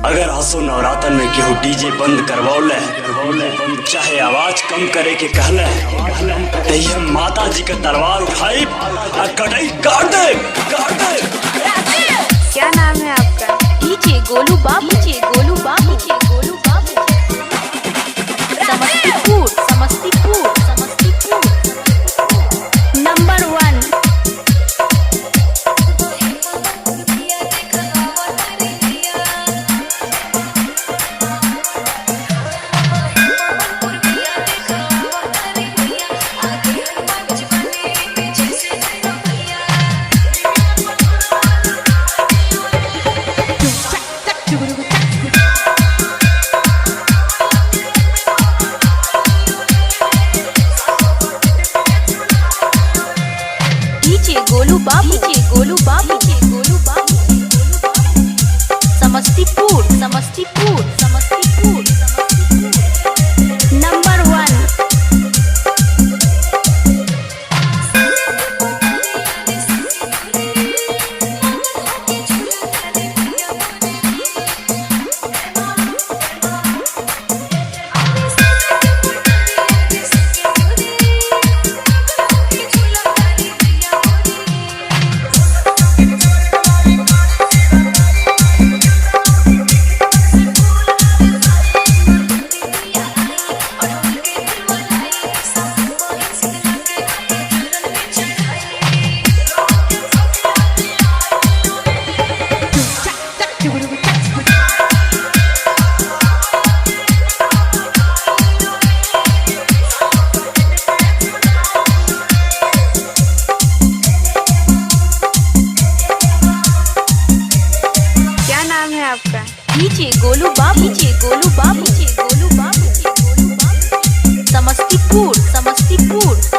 अगर हंसो नवरातन में केहू डीजे बंद करवौले चाहे आवाज कम करे के कहले तैया माता जी का तलवार उठाई और कटाई काट दे। क्या नाम है आपका? डीजे गोलू बाबू, डीजे गोलू बाबू, डीजे गोलू बाबू। समस्तीपुर, समस्तीपुर, समस्तीपुर। नंबर 1। डीजे गोलू बाबू, डीजे गोलू बाबू, डीजे गोलू बाबू। समस्तीपुर, समस्तीपुर, समस्तीपुर, समस्तीपुर। नंबर 1। क्या नाम है आपका? डीजे गोलू बाबू, डीजे गोलू बाबू, डीजे गोलू बाबू, डीजे गोलू बाबू। समस्तीपुर, समस्तीपुर।